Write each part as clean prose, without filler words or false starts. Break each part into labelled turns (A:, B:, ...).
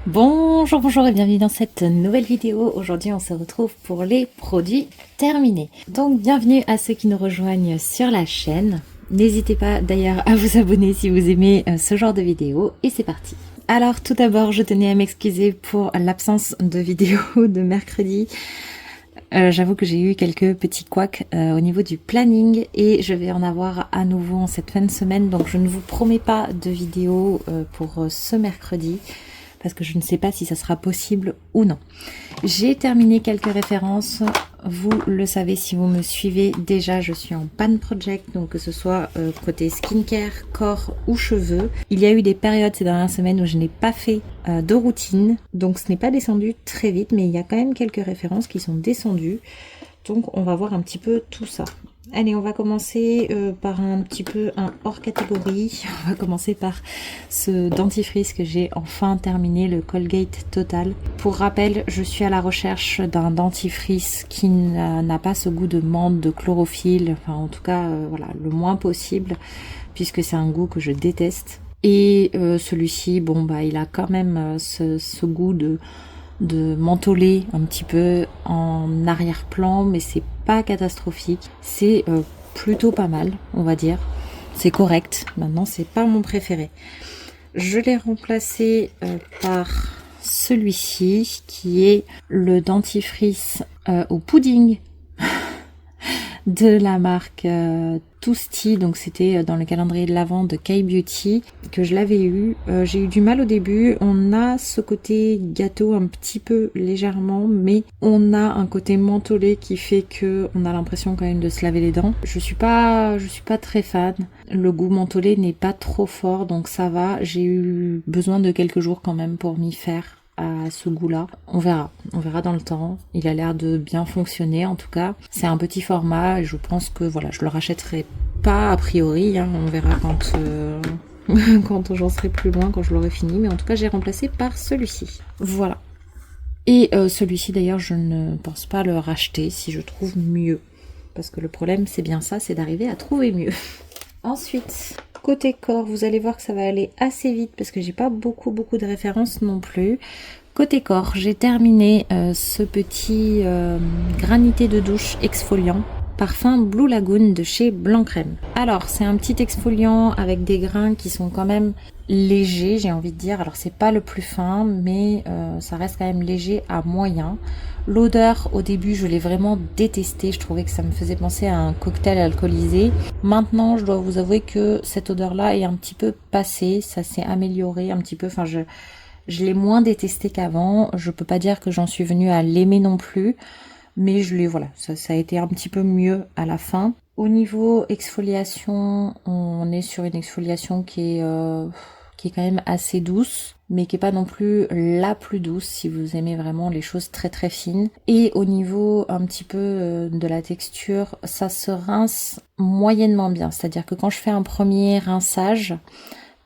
A: Bonjour, bonjour et bienvenue dans cette nouvelle vidéo. Aujourd'hui, on se retrouve pour les produits terminés. Donc, bienvenue à ceux qui nous rejoignent sur la chaîne. N'hésitez pas d'ailleurs à vous abonner si vous aimez ce genre de vidéos. Et c'est parti. Alors, tout d'abord, je tenais à m'excuser pour l'absence de vidéo de mercredi. J'avoue que j'ai eu quelques petits couacs au niveau du planning et je vais en avoir à nouveau en cette fin de semaine. Donc, je ne vous promets pas de vidéo pour ce mercredi, parce que je ne sais pas si ça sera possible ou non. J'ai terminé quelques références, vous le savez si vous me suivez déjà, je suis en pan project, donc que ce soit côté skincare, corps ou cheveux. Il y a eu des périodes ces dernières semaines où je n'ai pas fait de routine, donc ce n'est pas descendu très vite, mais il y a quand même quelques références qui sont descendues, donc on va voir un petit peu tout ça. Allez, on va commencer par un petit peu un hors catégorie. On va commencer par ce dentifrice que j'ai enfin terminé, le Colgate Total. Pour rappel, je suis à la recherche d'un dentifrice qui n'a pas ce goût de menthe, de chlorophylle, enfin en tout cas voilà, le moins possible, puisque c'est un goût que je déteste. Et celui-ci, bon bah il a quand même ce goût de mentholé un petit peu en arrière-plan, mais c'est pas catastrophique, c'est plutôt pas mal, on va dire, c'est correct. Maintenant, c'est pas mon préféré. Je l'ai remplacé par celui-ci qui est le dentifrice au pudding de la marque Toasty, donc c'était dans le calendrier de l'Avent de K-Beauty que je l'avais eu. J'ai eu du mal au début, on a ce côté gâteau un petit peu légèrement, mais on a un côté mentholé qui fait que on a l'impression quand même de se laver les dents. Je suis pas très fan. Le goût mentholé n'est pas trop fort, donc ça va. J'ai eu besoin de quelques jours quand même pour m'y faire à ce goût-là. On verra dans le temps. Il a l'air de bien fonctionner en tout cas. C'est un petit format et je pense que voilà, je le rachèterai pas a priori, hein. On verra quand quand j'en serai plus loin, quand je l'aurai fini, mais en tout cas j'ai remplacé par celui-ci. Voilà. Et celui-ci d'ailleurs je ne pense pas le racheter si je trouve mieux. Parce que le problème c'est bien ça, c'est d'arriver à trouver mieux. Ensuite, côté corps, vous allez voir que ça va aller assez vite parce que j'ai pas beaucoup de références non plus. Côté corps, j'ai terminé ce petit granité de douche exfoliant parfum Blue Lagoon de chez Blanc Crème. Alors, c'est un petit exfoliant avec des grains qui sont quand même légers, j'ai envie de dire. Alors, c'est pas le plus fin, mais ça reste quand même léger à moyen. L'odeur, au début, je l'ai vraiment détestée. Je trouvais que ça me faisait penser à un cocktail alcoolisé. Maintenant, je dois vous avouer que cette odeur-là est un petit peu passée. Ça s'est amélioré un petit peu. Enfin, je l'ai moins détesté qu'avant. Je peux pas dire que j'en suis venue à l'aimer non plus. Mais je l'ai, voilà, ça a été un petit peu mieux à la fin. Au niveau exfoliation, on est sur une exfoliation qui est quand même assez douce, mais qui est pas non plus la plus douce si vous aimez vraiment les choses très très fines. Et au niveau un petit peu de la texture, ça se rince moyennement bien. C'est-à-dire que quand je fais un premier rinçage,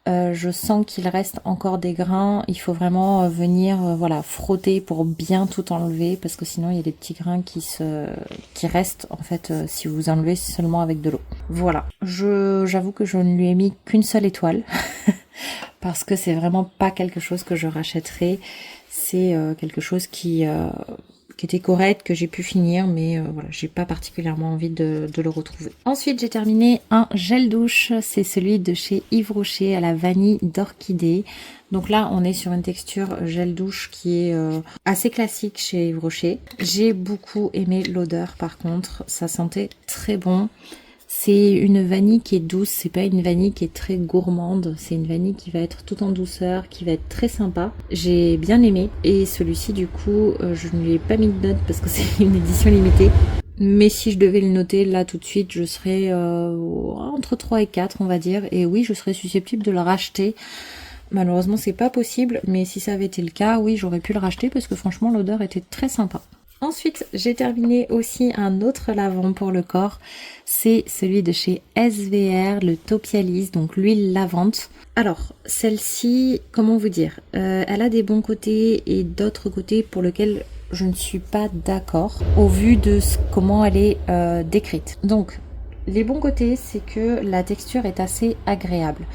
A: je sens qu'il reste encore des grains. Il faut vraiment venir voilà, frotter pour bien tout enlever parce que sinon il y a des petits grains qui restent en fait si vous enlevez seulement avec de l'eau. Voilà. J'avoue que je ne lui ai mis qu'une seule étoile parce que c'est vraiment pas quelque chose que je rachèterai. C'est quelque chose qui était correct, que j'ai pu finir, mais voilà, j'ai pas particulièrement envie de le retrouver. Ensuite, j'ai terminé un gel douche, c'est celui de chez Yves Rocher à la vanille d'orchidée. Donc là, on est sur une texture gel douche qui est assez classique chez Yves Rocher. J'ai beaucoup aimé l'odeur par contre, ça sentait très bon. C'est une vanille qui est douce, c'est pas une vanille qui est très gourmande, c'est une vanille qui va être tout en douceur, qui va être très sympa. J'ai bien aimé et celui-ci du coup je ne lui ai pas mis de note parce que c'est une édition limitée. Mais si je devais le noter là tout de suite, je serais entre 3 et 4 on va dire. Et oui, je serais susceptible de le racheter. Malheureusement c'est pas possible, mais si ça avait été le cas, oui j'aurais pu le racheter parce que franchement l'odeur était très sympa. Ensuite, j'ai terminé aussi un autre lavant pour le corps. C'est celui de chez SVR, le Topialis, donc l'huile lavante. Alors, celle-ci, comment vous dire, elle a des bons côtés et d'autres côtés pour lesquels je ne suis pas d'accord au vu de comment elle est décrite. Donc, les bons côtés, c'est que la texture est assez agréable.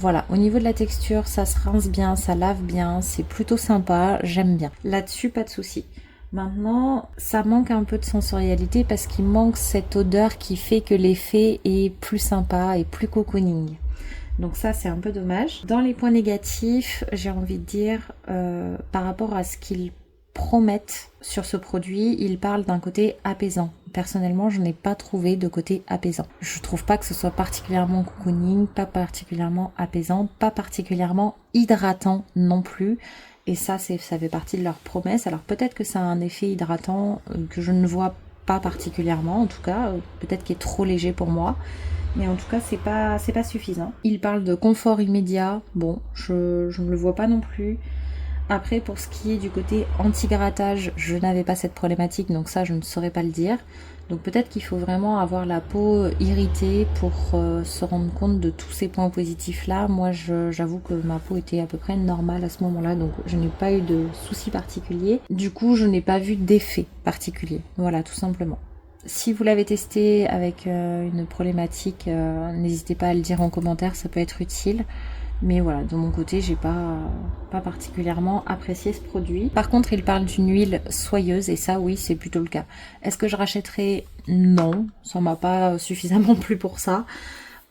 A: Voilà, au niveau de la texture, ça se rince bien, ça lave bien, c'est plutôt sympa, j'aime bien. Là-dessus, pas de souci. Maintenant, ça manque un peu de sensorialité parce qu'il manque cette odeur qui fait que l'effet est plus sympa et plus cocooning. Donc ça, c'est un peu dommage. Dans les points négatifs, j'ai envie de dire, par rapport à ce qu'ils promettent sur ce produit, ils parlent d'un côté apaisant. Personnellement, je n'ai pas trouvé de côté apaisant. Je trouve pas que ce soit particulièrement cocooning, pas particulièrement apaisant, pas particulièrement hydratant non plus. Et ça fait partie de leur promesse. Alors peut-être que ça a un effet hydratant que je ne vois pas particulièrement, en tout cas, peut-être qu'il est trop léger pour moi. Mais en tout cas, c'est pas suffisant. Ils parlent de confort immédiat. Bon, je ne le vois pas non plus. Après, pour ce qui est du côté anti-grattage, je n'avais pas cette problématique, donc ça, je ne saurais pas le dire. Donc peut-être qu'il faut vraiment avoir la peau irritée pour se rendre compte de tous ces points positifs-là. Moi, j'avoue que ma peau était à peu près normale à ce moment-là, donc je n'ai pas eu de soucis particuliers. Du coup, je n'ai pas vu d'effet particulier. Voilà, tout simplement. Si vous l'avez testé avec une problématique, n'hésitez pas à le dire en commentaire, ça peut être utile. Mais voilà, de mon côté, j'ai pas particulièrement apprécié ce produit. Par contre, il parle d'une huile soyeuse et ça, oui, c'est plutôt le cas. Est-ce que je rachèterai? Non, ça m'a pas suffisamment plu pour ça.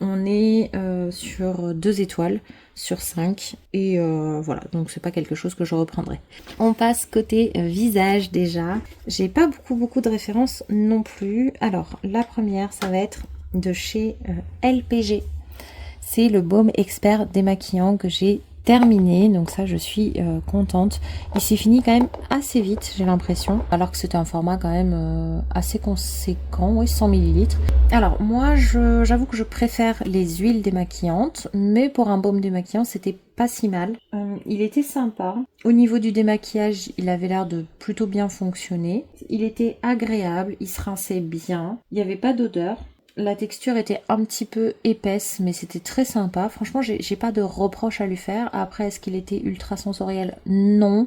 A: On est sur 2 étoiles sur 5 et voilà, donc c'est pas quelque chose que je reprendrai. On passe côté visage déjà. J'ai pas beaucoup de références non plus. Alors, la première, ça va être de chez LPG. C'est le baume expert démaquillant que j'ai terminé, donc ça je suis contente. Il s'est fini quand même assez vite, j'ai l'impression, alors que c'était un format quand même assez conséquent, oui, 100 ml. Alors moi j'avoue que je préfère les huiles démaquillantes, mais pour un baume démaquillant c'était pas si mal. Il était sympa. Au niveau du démaquillage, il avait l'air de plutôt bien fonctionner. Il était agréable, il se rinçait bien, il n'y avait pas d'odeur. La texture était un petit peu épaisse, mais c'était très sympa. Franchement, j'ai pas de reproche à lui faire. Après, est-ce qu'il était ultra sensoriel? Non.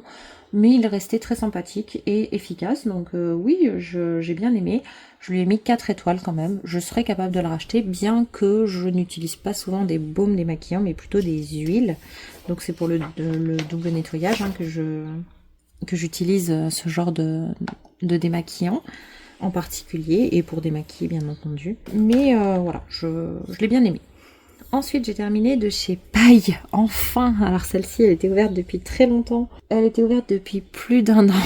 A: Mais il restait très sympathique et efficace. Donc oui, j'ai bien aimé. Je lui ai mis 4 étoiles quand même. Je serais capable de le racheter, bien que je n'utilise pas souvent des baumes démaquillants, mais plutôt des huiles. Donc c'est pour le double nettoyage hein, que j'utilise ce genre de démaquillant en particulier, et pour démaquiller bien entendu. Mais voilà, je l'ai bien aimé. Ensuite, j'ai terminé de chez Paille, enfin. Alors celle-ci, elle était ouverte depuis très longtemps. Elle était ouverte depuis plus d'1 an.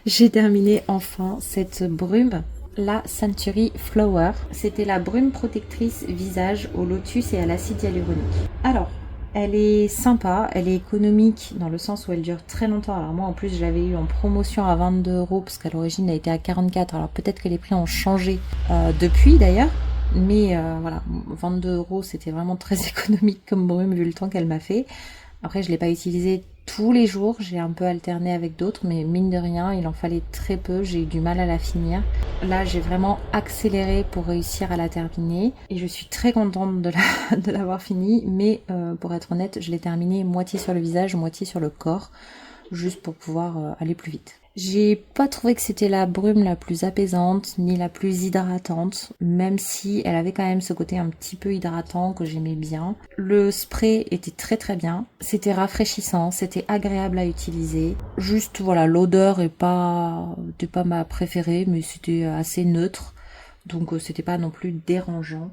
A: J'ai terminé enfin cette brume, la Century Flower. C'était la brume protectrice visage au lotus et à l'acide hyaluronique. Alors, elle est sympa, elle est économique dans le sens où elle dure très longtemps. Alors moi en plus je l'avais eu en promotion à 22 € parce qu'à l'origine elle était à 44. Alors peut-être que les prix ont changé depuis d'ailleurs. Mais voilà, 22 € c'était vraiment très économique comme brume vu le temps qu'elle m'a fait. Après je ne l'ai pas utilisée tous les jours, j'ai un peu alterné avec d'autres, mais mine de rien, il en fallait très peu, j'ai eu du mal à la finir. Là, j'ai vraiment accéléré pour réussir à la terminer et je suis très contente de l'avoir finie, mais pour être honnête, je l'ai terminée moitié sur le visage, moitié sur le corps, juste pour pouvoir aller plus vite. J'ai pas trouvé que c'était la brume la plus apaisante ni la plus hydratante, même si elle avait quand même ce côté un petit peu hydratant que j'aimais bien. Le spray était très très bien, c'était rafraîchissant, c'était agréable à utiliser. Juste voilà, l'odeur était pas ma préférée, mais c'était assez neutre, donc c'était pas non plus dérangeant.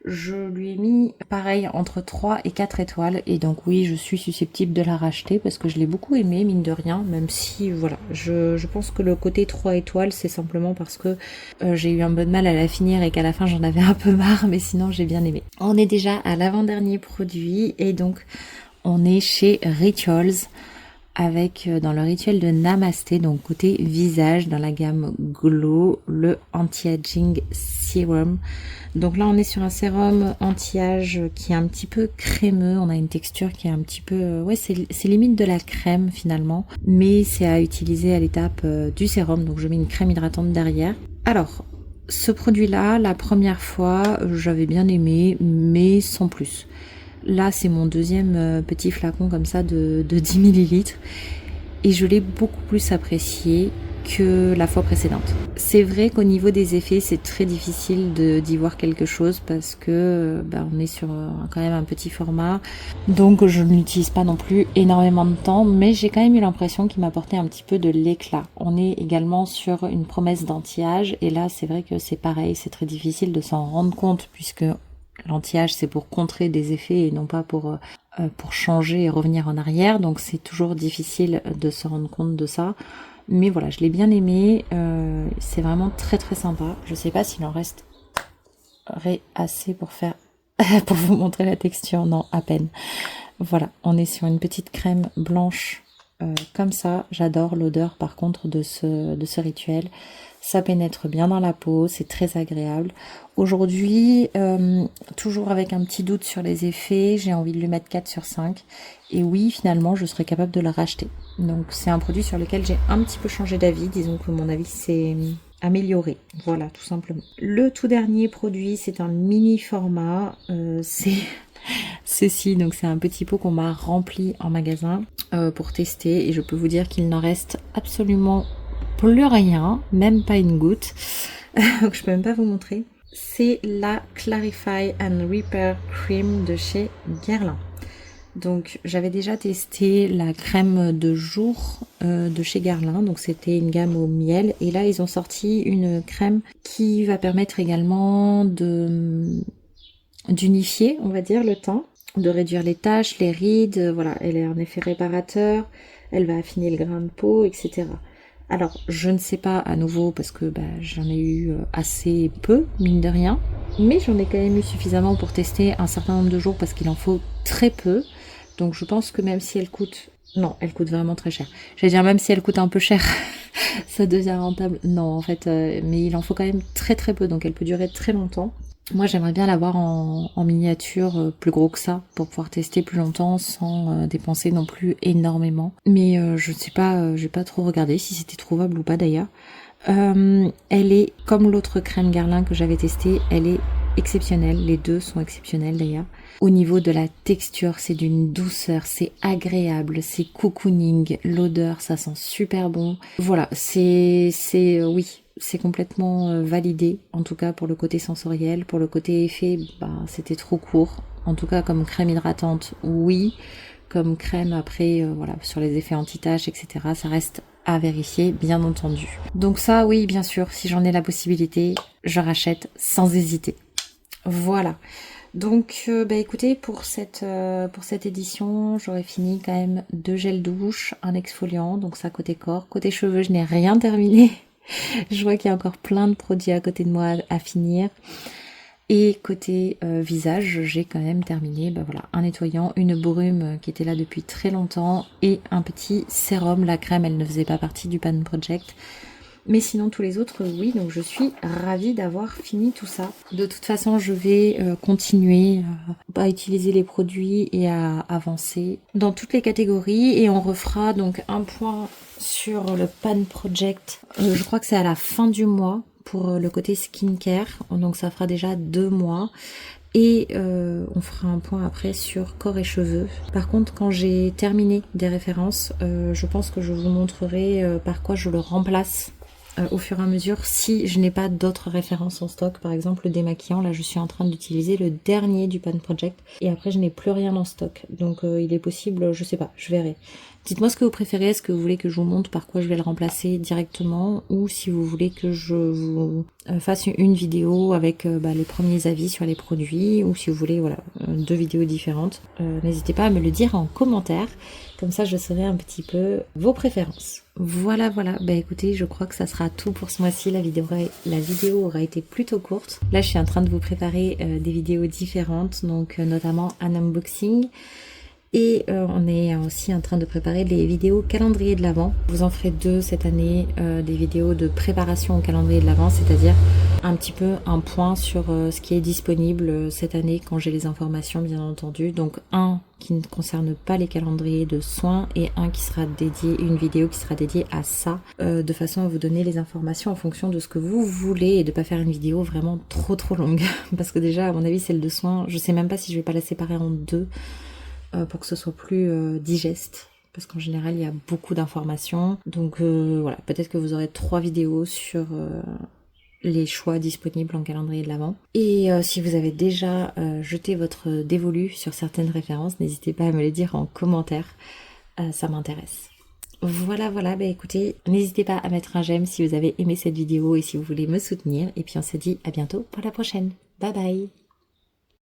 A: Je lui ai mis pareil entre 3 et 4 étoiles et donc oui je suis susceptible de la racheter parce que je l'ai beaucoup aimé mine de rien, même si voilà je pense que le côté 3 étoiles c'est simplement parce que j'ai eu un peu de mal à la finir et qu'à la fin j'en avais un peu marre, mais sinon j'ai bien aimé. On est déjà à l'avant-dernier produit et donc on est chez Rituals avec dans le rituel de Namasté, donc côté visage dans la gamme Glow, le Anti-Aging Serum. Donc là on est sur un sérum anti-âge qui est un petit peu crémeux, on a une texture qui est un petit peu, ouais c'est limite de la crème finalement, mais c'est à utiliser à l'étape du sérum, donc je mets une crème hydratante derrière. Alors ce produit là, la première fois j'avais bien aimé, mais sans plus. Là, c'est mon deuxième petit flacon comme ça de 10 ml et je l'ai beaucoup plus apprécié que la fois précédente. C'est vrai qu'au niveau des effets, c'est très difficile d'y voir quelque chose parce que on est sur quand même un petit format. Donc je n'utilise pas non plus énormément de temps, mais j'ai quand même eu l'impression qu'il m'apportait un petit peu de l'éclat. On est également sur une promesse d'anti-âge et là c'est vrai que c'est pareil, c'est très difficile de s'en rendre compte puisque l'anti-âge c'est pour contrer des effets et non pas pour changer et revenir en arrière, donc c'est toujours difficile de se rendre compte de ça. Mais voilà, je l'ai bien aimé, c'est vraiment très très sympa. Je sais pas s'il en resterait assez pour faire pour vous montrer la texture, non, à peine. Voilà, on est sur une petite crème blanche comme ça. J'adore l'odeur par contre de ce rituel. Ça pénètre bien dans la peau, c'est très agréable. Aujourd'hui, toujours avec un petit doute sur les effets, j'ai envie de lui mettre 4 sur 5. Et oui, finalement, je serais capable de le racheter. Donc c'est un produit sur lequel j'ai un petit peu changé d'avis. Disons que mon avis s'est amélioré. Voilà, tout simplement. Le tout dernier produit, c'est un mini format. C'est ceci, donc c'est un petit pot qu'on m'a rempli en magasin pour tester. Et je peux vous dire qu'il n'en reste absolument plus rien, même pas une goutte. Donc je peux même pas vous montrer. C'est la Clarify and Repair Cream de chez Guerlain. Donc j'avais déjà testé la crème de jour de chez Guerlain, donc c'était une gamme au miel, et là ils ont sorti une crème qui va permettre également d'unifier, on va dire, le teint, de réduire les taches, les rides, voilà, elle est en effet réparateur, elle va affiner le grain de peau, etc. Alors je ne sais pas à nouveau parce que j'en ai eu assez peu, mine de rien, mais j'en ai quand même eu suffisamment pour tester un certain nombre de jours parce qu'il en faut très peu. Donc je pense que même si elle coûte... Non, elle coûte vraiment très cher. J'allais dire même si elle coûte un peu cher, ça devient rentable. Non, en fait, mais il en faut quand même très très peu, donc elle peut durer très longtemps. Moi, j'aimerais bien l'avoir en miniature plus gros que ça pour pouvoir tester plus longtemps sans dépenser non plus énormément. Mais je ne sais pas, j'ai pas trop regardé si c'était trouvable ou pas d'ailleurs. Elle est comme l'autre crème Guerlain que j'avais testée, elle est exceptionnelle. Les deux sont exceptionnels d'ailleurs. Au niveau de la texture, c'est d'une douceur, c'est agréable, c'est cocooning, l'odeur, ça sent super bon. Voilà, oui, c'est complètement validé, en tout cas pour le côté sensoriel. Pour le côté effet, c'était trop court. En tout cas, comme crème hydratante, oui. Comme crème après, voilà, sur les effets anti-taches, etc. Ça reste à vérifier, bien entendu. Donc ça, oui, bien sûr, si j'en ai la possibilité, je rachète sans hésiter. Voilà. Donc, écoutez, pour cette édition, j'aurais fini quand même 2 gels douche, un exfoliant, donc ça côté corps. Côté cheveux, je n'ai rien terminé. Je vois qu'il y a encore plein de produits à côté de moi à finir. Et côté visage, j'ai quand même terminé un nettoyant, une brume qui était là depuis très longtemps et un petit sérum. La crème, elle ne faisait pas partie du Pan Project. Mais sinon, tous les autres, oui. Donc, je suis ravie d'avoir fini tout ça. De toute façon, je vais continuer à utiliser les produits et à avancer dans toutes les catégories. Et on refera donc un point sur le Pan Project. Je crois que c'est à la fin du mois pour le côté skincare. Donc, ça fera déjà 2 mois. Et on fera un point après sur corps et cheveux. Par contre, quand j'ai terminé des références, je pense que je vous montrerai par quoi je le remplace au fur et à mesure si je n'ai pas d'autres références en stock. Par exemple le démaquillant, là je suis en train d'utiliser le dernier du Pan Project et après je n'ai plus rien en stock, donc il est possible, je sais pas, je verrai. Dites-moi ce que vous préférez, est-ce que vous voulez que je vous montre par quoi je vais le remplacer directement ou si vous voulez que je vous fasse une vidéo avec les premiers avis sur les produits, ou si vous voulez 2 vidéos différentes. N'hésitez pas à me le dire en commentaire, comme ça je saurai un petit peu vos préférences. Voilà, écoutez, je crois que ça sera tout pour ce mois-ci. La vidéo aura été plutôt courte. Là je suis en train de vous préparer des vidéos différentes, donc notamment un unboxing. Et on est aussi en train de préparer les vidéos calendrier de l'Avent. Je vous en ferai 2 cette année, des vidéos de préparation au calendrier de l'Avent, c'est-à-dire un petit peu un point sur ce qui est disponible cette année quand j'ai les informations, bien entendu. Donc un qui ne concerne pas les calendriers de soins et un qui sera dédié, une vidéo qui sera dédiée à ça, de façon à vous donner les informations en fonction de ce que vous voulez et de pas faire une vidéo vraiment trop longue. Parce que déjà, à mon avis, celle de soins, je sais même pas si je vais pas la séparer en 2. Pour que ce soit plus digeste. parce qu'en général il y a beaucoup d'informations. Donc voilà, peut-être que vous aurez 3 vidéos sur les choix disponibles en calendrier de l'Avent. Et si vous avez déjà jeté votre dévolu sur certaines références, n'hésitez pas à me les dire en commentaire, ça m'intéresse. Voilà, bah écoutez, n'hésitez pas à mettre un j'aime si vous avez aimé cette vidéo et si vous voulez me soutenir. Et puis on se dit à bientôt pour la prochaine. Bye bye.